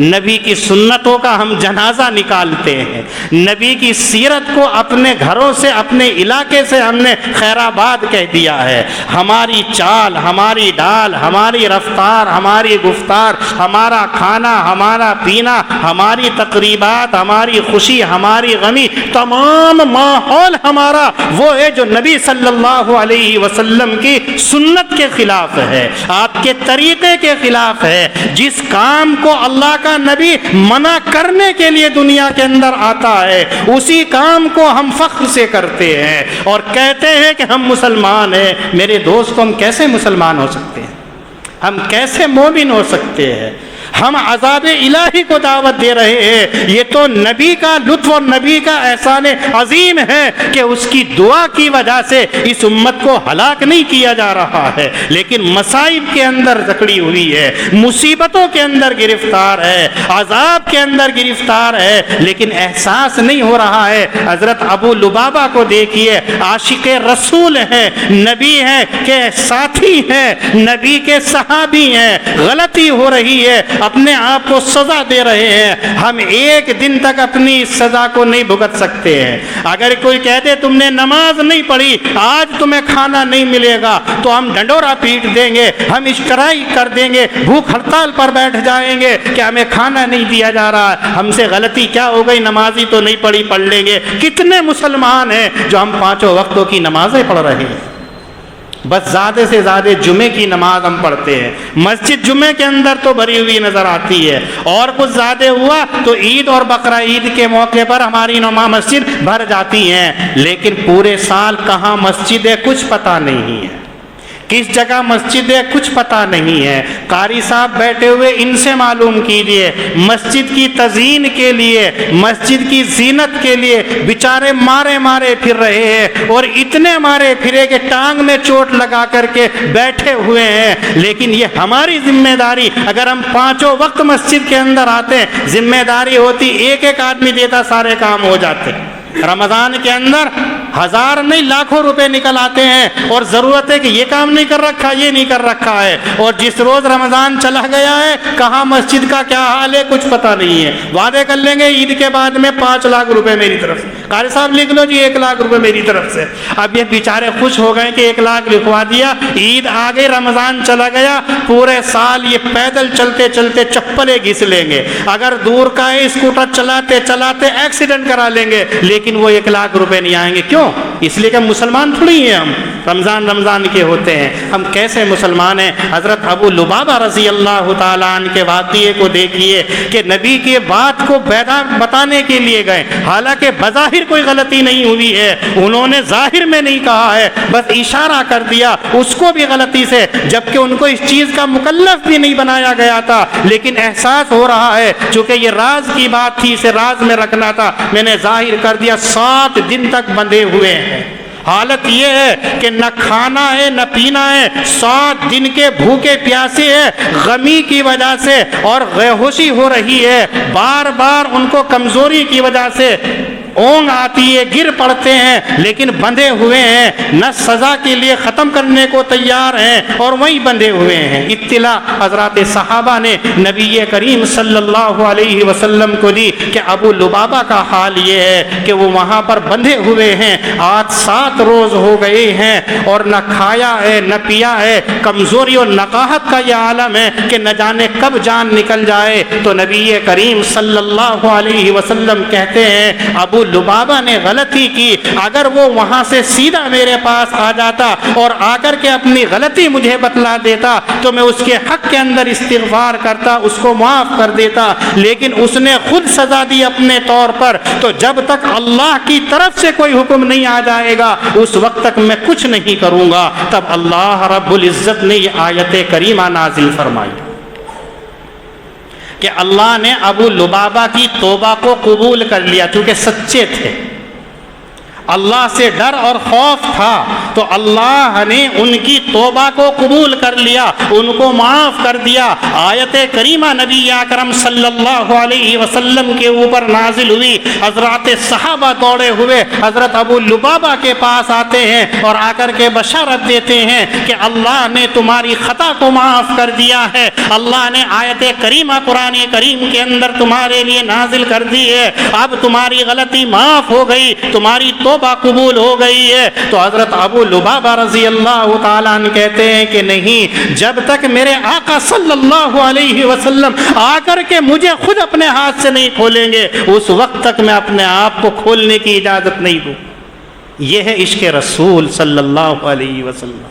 نبی کی سنتوں کا ہم جنازہ نکالتے ہیں، نبی کی سیرت کو اپنے گھروں سے، اپنے علاقے سے ہم نے خیر آباد کہہ دیا ہے۔ ہماری چال، ہماری ڈال، ہماری رفتار، ہماری گفتار، ہمارا کھانا، ہمارا پینا، ہماری تقریبات، ہماری خوشی، ہماری غمی، تمام ماحول ہمارا وہ ہے جو نبی صلی اللہ علیہ وسلم کی سنت کے خلاف ہے، آپ کے طریقے کے خلاف ہے۔ جس کام کو اللہ کا نبی منع کرنے کے لیے دنیا کے اندر آتا ہے، اسی کام کو ہم فخر سے کرتے ہیں اور کہتے ہیں کہ ہم مسلمان ہیں۔ میرے دوستوں، ہم کیسے مسلمان ہو سکتے ہیں؟ ہم کیسے مومن ہو سکتے ہیں؟ ہم عذاب الہی کو دعوت دے رہے ہیں۔ یہ تو نبی کا لطف اور نبی کا احسان عظیم ہے کہ اس کی دعا کی وجہ سے اس امت کو ہلاک نہیں کیا جا رہا ہے، لیکن مصائب کے اندر جکڑی ہوئی ہے، مصیبتوں کے اندر گرفتار ہے، عذاب کے اندر گرفتار ہے، لیکن احساس نہیں ہو رہا ہے۔ حضرت ابو لبابہ کو دیکھیے، عاشق رسول ہیں، نبی ہیں کہ ساتھی ہیں، نبی کے صحابی ہیں، غلطی ہو رہی ہے، اپنے آپ کو سزا دے رہے ہیں۔ ہم ایک دن تک اپنی اس سزا کو نہیں بھگت سکتے ہیں۔ اگر کوئی کہتے تم نے نماز نہیں پڑھی، آج تمہیں کھانا نہیں ملے گا، تو ہم ڈنڈورا پیٹ دیں گے، ہم اسٹرائک کر دیں گے، بھوک ہڑتال پر بیٹھ جائیں گے کہ ہمیں کھانا نہیں دیا جا رہا ہے۔ ہم سے غلطی کیا ہو گئی؟ نمازی تو نہیں پڑھی، پڑھ لیں گے۔ کتنے مسلمان ہیں جو ہم پانچوں وقتوں کی نمازیں پڑھ رہے ہیں؟ بس زیادہ سے زیادہ جمعے کی نماز ہم پڑھتے ہیں، مسجد جمعے کے اندر تو بھری ہوئی نظر آتی ہے، اور کچھ زیادہ ہوا تو عید اور بقرہ عید کے موقع پر ہماری مسجد بھر جاتی ہیں، لیکن پورے سال کہاں مسجد ہے کچھ پتہ نہیں ہے، کس جگہ مسجد ہے کچھ پتہ نہیں ہے۔ قاری صاحب بیٹھے ہوئے، ان سے معلوم کیجئے، مسجد کی تزئین کے لیے، مسجد کی زینت کے لیے بیچارے مارے مارے پھر رہے ہیں، اور اتنے مارے پھرے کہ ٹانگ میں چوٹ لگا کر کے بیٹھے ہوئے ہیں۔ لیکن یہ ہماری ذمہ داری، اگر ہم پانچوں وقت مسجد کے اندر آتے، ذمہ داری ہوتی ایک ایک آدمی دیتا، سارے کام ہو جاتے۔ رمضان کے اندر ہزار نہیں لاکھوں روپے نکل آتے ہیں، اور ضرورت ہے کہ یہ کام نہیں کر رکھا، یہ نہیں کر رکھا ہے، اور جس روز رمضان چلا گیا ہے کہاں مسجد کا کیا حال ہے کچھ پتہ نہیں ہے۔ وعدے کر لیں گے عید کے بعد میں 5 لاکھ روپے میری طرف سے، قاری صاحب لکھ لو جی 1 لاکھ روپے میری طرف سے۔ اب یہ بیچارے خوش ہو گئے کہ 1 لاکھ لکھوا دیا، عید آ گئی، رمضان چلا گیا، پورے سال یہ پیدل چلتے چلتے چپلیں گھس لیں گے، اگر دور کا ہے اسکوٹر چلاتے چلاتے ایکسیڈنٹ کرا لیں گے، لیکن وہ 1 لاکھ روپے نہیں آئیں گے۔ کیوں؟ اس لیے کہ مسلمان تھوڑی ہیں ہم، رمضان کے ہوتے ہیں، ہم کیسے مسلمان ہیں؟ حضرت ابو لبابہ رضی اللہ تعالیٰ عنہ کے واقعے کو دیکھیے کہ نبی کے بات کو بتانے کے لیے گئے، حالانکہ بظاہر کوئی غلطی نہیں ہوئی ہے، انہوں نے ظاہر میں نہیں کہا ہے، بس اشارہ کر دیا، اس کو بھی غلطی سے، جبکہ ان کو اس چیز کا مکلف بھی نہیں بنایا گیا تھا، لیکن احساس ہو رہا ہے چونکہ یہ راز کی بات تھی، اسے راز میں رکھنا تھا، میں نے ظاہر کر دیا۔ 7 دن تک بندھے ہوئے ہیں، حالت یہ ہے کہ نہ کھانا ہے نہ پینا ہے، 7 دن کے بھوکے پیاسے ہیں، غمی کی وجہ سے اور بیہوشی ہو رہی ہے، بار بار ان کو کمزوری کی وجہ سے اونگ آتی ہے، گر پڑتے ہیں، لیکن بندھے ہوئے ہیں، نہ سزا کے لیے ختم کرنے کو تیار ہیں اور وہیں بندھے ہوئے ہیں۔ اطلاع حضرات صحابہ نے نبی کریم صلی اللہ علیہ وسلم کو دی کہ ابو لبابہ کا حال یہ ہے کہ وہ وہاں پر بندھے ہوئے ہیں، آج 7 روز ہو گئے ہیں اور نہ کھایا ہے نہ پیا ہے، کمزوری اور نقاہت کا یہ عالم ہے کہ نہ جانے کب جان نکل جائے۔ تو نبی کریم صلی اللہ علیہ وسلم کہتے ہیں ابو لبابہ نے غلطی کی، اگر وہ وہاں سے سیدھا میرے پاس آ جاتا اور آ کر کے اپنی غلطی مجھے بتلا دیتا تو میں اس کے حق کے اندر استغفار کرتا، اس کو معاف کر دیتا، لیکن اس نے خود سزا دی اپنے طور پر، تو جب تک اللہ کی طرف سے کوئی حکم نہیں آ جائے گا اس وقت تک میں کچھ نہیں کروں گا۔ تب اللہ رب العزت نے یہ آیت کریمہ نازل فرمائی کہ اللہ نے ابو لبابہ کی توبہ کو قبول کر لیا چونکہ سچے تھے۔ اللہ سے ڈر اور خوف تھا تو اللہ نے ان کی توبہ کو قبول کر لیا، ان کو معاف کر دیا۔ آیت کریمہ نبی اکرم صلی اللہ علیہ وسلم کے اوپر نازل ہوئی، حضرات صحابہ دوڑے ہوئے حضرت ابو لبابہ کے پاس آتے ہیں اور آ کر کے بشارت دیتے ہیں کہ اللہ نے تمہاری خطا کو معاف کر دیا ہے، اللہ نے آیت کریمہ قرآن کریم کے اندر تمہارے لیے نازل کر دی ہے، اب تمہاری غلطی معاف ہو گئی، تمہاری توبہ قبول ہو گئی ہے۔ تو حضرت ابو لبابہ رضی اللہ تعالیٰ عنہ کہتے ہیں کہ نہیں، جب تک میرے آقا صلی اللہ علیہ وسلم آ کر کے مجھے خود اپنے ہاتھ سے نہیں کھولیں گے، اس وقت تک میں اپنے آپ کو کھولنے کی اجازت نہیں دوں۔ یہ ہے عشق رسول صلی اللہ علیہ وسلم۔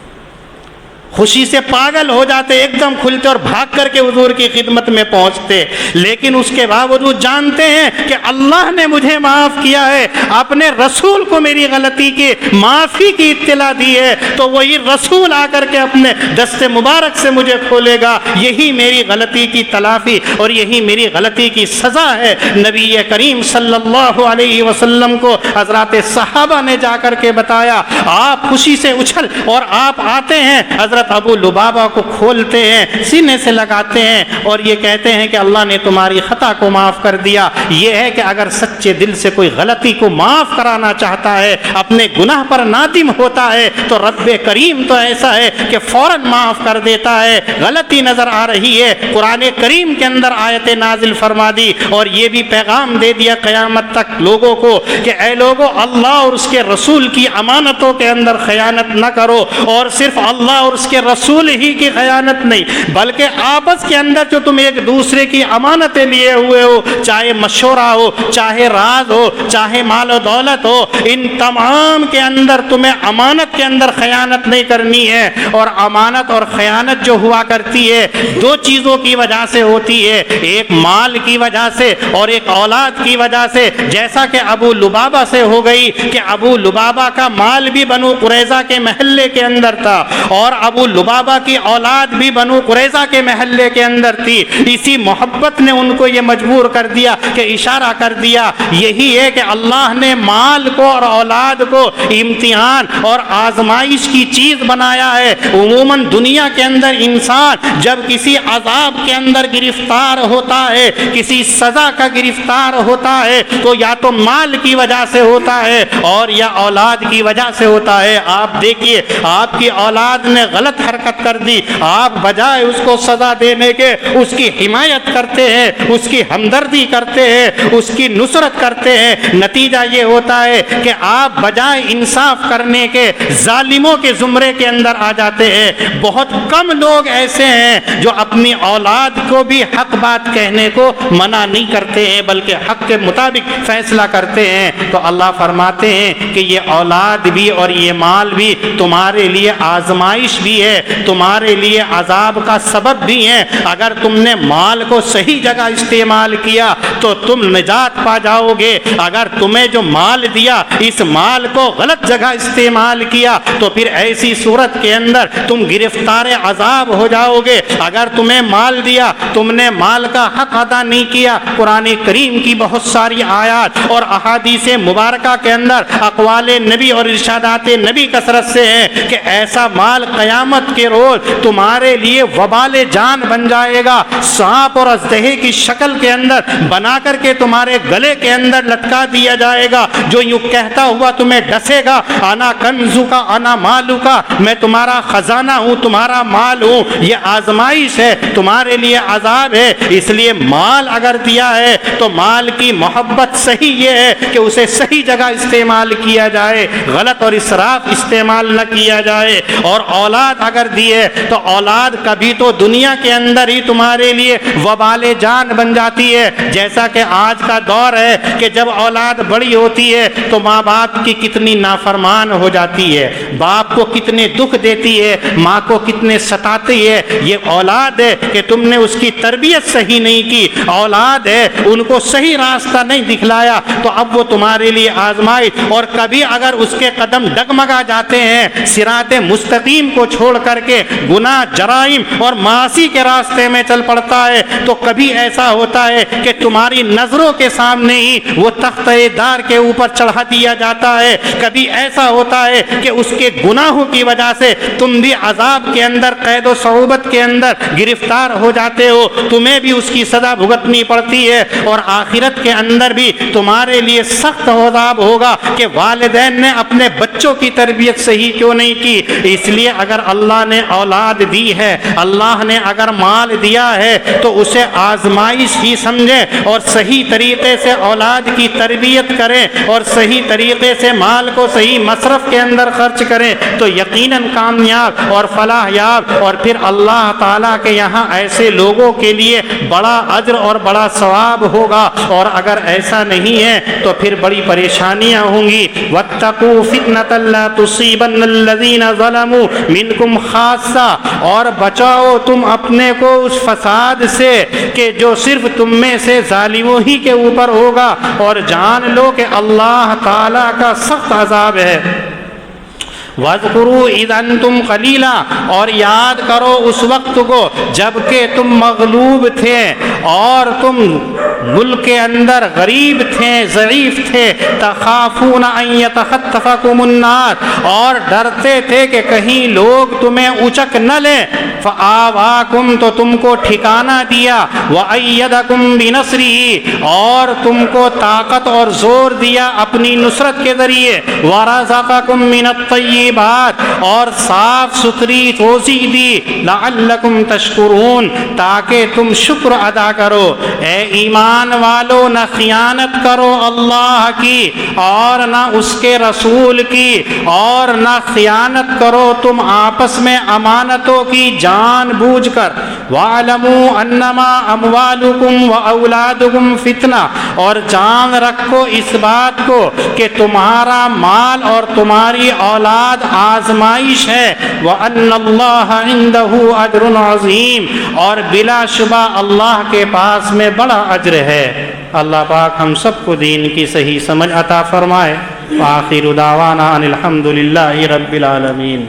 خوشی سے پاگل ہو جاتے، ایک دم کھلتے اور بھاگ کر کے حضور کی خدمت میں پہنچتے، لیکن اس کے باوجود جانتے ہیں کہ اللہ نے مجھے معاف کیا ہے، اپنے رسول کو میری غلطی کی معافی کی اطلاع دی ہے، تو وہی رسول آ کر کے اپنے دست مبارک سے مجھے کھولے گا، یہی میری غلطی کی تلافی اور یہی میری غلطی کی سزا ہے۔ نبی کریم صلی اللہ علیہ وسلم کو حضرات صحابہ نے جا کر کے بتایا، آپ خوشی سے اچھل اور آپ آتے ہیں، حضرت ابو لبابہ کو کھولتے ہیں، سینے سے لگاتے ہیں اور یہ کہتے ہیں کہ اللہ نے تمہاری خطا کو معاف کر دیا۔ یہ ہے کہ اگر سچے دل سے کوئی غلطی کو معاف کرانا چاہتا ہے، اپنے گناہ پر نادم ہوتا ہے، تو رب کریم تو ایسا ہے کہ فوراً معاف کر دیتا ہے۔ غلطی نظر آ رہی ہے، قرآن کریم کے اندر آیت نازل فرما دی اور یہ بھی پیغام دے دیا قیامت تک لوگوں کو کہ اے لوگوں، اللہ اور اس کے رسول کی امانتوں کے اندر خیانت نہ کرو، اور صرف اللہ اور اس کے رسول ہی کی خیانت نہیں بلکہ آپس کے اندر جو تم ایک دوسرے کی امانتیں لیے ہوئے ہو، چاہے مشورہ ہو، چاہے راز ہو، چاہے مال و دولت ہو، ان تمام کے اندر تمہیں امانت کے اندر خیانت نہیں کرنی ہے۔ اور امانت اور خیانت جو ہوا کرتی ہے دو چیزوں کی وجہ سے ہوتی ہے، ایک مال کی وجہ سے اور ایک اولاد کی وجہ سے، جیسا کہ ابو لبابہ سے ہو گئی کہ ابو لبابہ کا مال بھی بنو قریظہ کے محلے کے اندر تھا اور ابو لبابہ کی اولاد بھی بنو قریظہ کے محلے کے اندر تھی، اسی محبت نے ان کو یہ مجبور کر دیا کہ اشارہ کر دیا۔ یہی ہے کہ اللہ نے مال کو اور اولاد کو امتحان اور آزمائش کی چیز بنایا ہے۔ عموماً دنیا کے اندر انسان جب کسی عذاب کے اندر گرفتار ہوتا ہے، کسی سزا کا گرفتار ہوتا ہے، تو یا تو مال کی وجہ سے ہوتا ہے اور یا اولاد کی وجہ سے ہوتا ہے۔ آپ دیکھیے، آپ کی اولاد نے غلط حرکت کر دی، آپ بجائے اس کو سزا دینے کے اس کی حمایت کرتے ہیں، اس کی ہمدردی کرتے ہیں، اس کی نصرت کرتے ہیں۔ نتیجہ یہ ہوتا ہے کہ آپ بجائے انصاف کرنے کے ظالموں کے زمرے کے اندر آ جاتے ہیں۔ بہت کم لوگ ایسے ہیں جو اپنی اولاد کو بھی حق بات کہنے کو منع نہیں کرتے ہیں بلکہ حق کے مطابق فیصلہ کرتے ہیں۔ تو اللہ فرماتے ہیں کہ یہ اولاد بھی اور یہ مال بھی تمہارے لیے آزمائش بھی ہے، تمہارے لیے عذاب کا سبب بھی ہے۔ اگر تم نے مال کو صحیح جگہ استعمال کیا تو تم نجات پا جاؤ گے، اگر تمہیں جو مال دیا اس مال کو غلط جگہ استعمال کیا تو پھر ایسی صورت کے اندر تم گرفتار عذاب ہو جاؤ گے۔ اگر تمہیں مال دیا، تم نے مال کا حق ادا نہیں کیا، قرآن کریم کی بہت ساری آیات اور احادیث مبارکہ کے اندر اقوال نبی اور ارشادات نبی کثرت سے ہیں کہ ایسا مال قیامت کے روز تمہارے لیے وبال جان بن جائے گا، سانپ اور اژدہے کی شکل کے اندر بنا کر کے تمہارے گلے کے اندر لٹکا دیا جائے گا، جو یوں کہتا ہوا تمہیں ڈسے گا، انا کنزو کا انا مالو کا، میں تمہارا خزانہ ہوں، تمہارا مال ہوں۔ یہ آزمائش ہے، تمہارے لیے عذاب ہے۔ اس لیے مال اگر دیا ہے تو مال کی محبت صحیح یہ ہے کہ اسے صحیح جگہ استعمال کیا جائے، غلط اور اسراف استعمال نہ کیا جائے۔ اور اولاد اگر دیے تو اولاد کبھی تو دنیا کے اندر ہی تمہارے لیے وبال جان بن جاتی ہے، جیسا کہ آج کا دور ہے کہ جب اولاد بڑی ہوتی ہے تو ماں باپ کی کتنی نافرمان ہو جاتی ہے، باپ کو کتنے دکھ دیتی ہے، ماں کو کتنے ستاتی ہے۔ یہ اولاد ہے کہ تم نے اس کی تربیت صحیح نہیں کی، اولاد ہے ان کو صحیح راستہ نہیں دکھلایا، تو اب وہ تمہارے لیے آزمائش، اور کبھی اگر اس کے قدم ڈگمگا جاتے ہیں، صراط مستقیم کو چھوڑ چھوڑ کر کے گناہ، جرائم اور معاصی کے راستے میں چل پڑتا ہے تو کبھی ایسا ہوتا ہے کہ تمہاری نظروں کے سامنے ہی وہ تختہ دار کے اوپر چڑھا دیا جاتا ہے، کبھی ایسا ہوتا ہے کہ اس کے گناہوں کی وجہ سے تم بھی عذاب کے اندر، قید و صعوبت کے اندر گرفتار ہو جاتے ہو، تمہیں بھی اس کی سزا بھگتنی پڑتی ہے، اور آخرت کے اندر بھی تمہارے لیے سخت عذاب ہوگا کہ والدین نے اپنے بچوں کی تربیت صحیح کیوں نہیں کی۔ اس لیے اگر اللہ نے اولاد دی ہے، اللہ نے اگر مال دیا ہے تو اسے آزمائش ہی سمجھیں اور صحیح طریقے سے اولاد کی تربیت کریں اور صحیح طریقے سے مال کو صحیح مصرف کے اندر خرچ کریں تو یقیناً کامیاب اور فلاح یاب، اور پھر اللہ تعالیٰ کے یہاں ایسے لوگوں کے لیے بڑا اجر اور بڑا ثواب ہوگا، اور اگر ایسا نہیں ہے تو پھر بڑی پریشانیاں ہوں گی۔ وَاتَّقُوا فِتْنَةً لَا تُصِيبَنَّ الَّذِينَ ظَلَمُوا مِنْكُمْ خَاصَّةً، اور بچاؤ تم اپنے کو اس فساد سے کہ جو صرف تم میں سے ظالموں ہی کے اوپر ہوگا، اور جان لو کہ اللہ تعالیٰ کا سخت عذاب ہے۔ وَاذْكُرُوا إِذْ أَنْتُمْ قَلِيلًا، اور یاد کرو اس وقت کو جب کہ تم مغلوب تھے اور تم ملک کے اندر غریب تھے، ضعیف تھے، تخافون ان یتخطفکم الناس، اور ڈرتے تھے کہ کہیں لوگ تمہیں اچک نہ لیں، فآواکم، تو تم کو ٹھکانہ دیا، وأیدکم بنصرہ، اور تم کو طاقت اور زور دیا اپنی نصرت کے ذریعے، ورزقکم من الطیبات، اور صاف ستھری روزی دی، لعلکم تشکرون، تاکہ تم شکر ادا کرو۔ اے ایمان والو، نہ خیانت کرو اللہ کی اور نہ اس کے رسول کی، اور نہ خیانت کرو تم آپس میں امانتوں کی جان بوجھ کر۔ وَاعْلَمُوا أَنَّمَا أَمْوَالُكُمْ وَأَوْلَادُكُمْ فِتْنَةٌ، اور جان رکھو اس بات کو کہ تمہارا مال اور تمہاری اولاد آزمائش ہے، وَأَنَّ اللَّهَ عِندَهُ أَجْرٌ عَظِيمٌ، اور بلا شبہ اللہ کے پاس میں بڑا اجر ہے۔ اللہ پاک ہم سب کو دین کی صحیح سمجھ عطا فرمائے۔ وآخر دعوانا ان الحمد للہ رب العالمین۔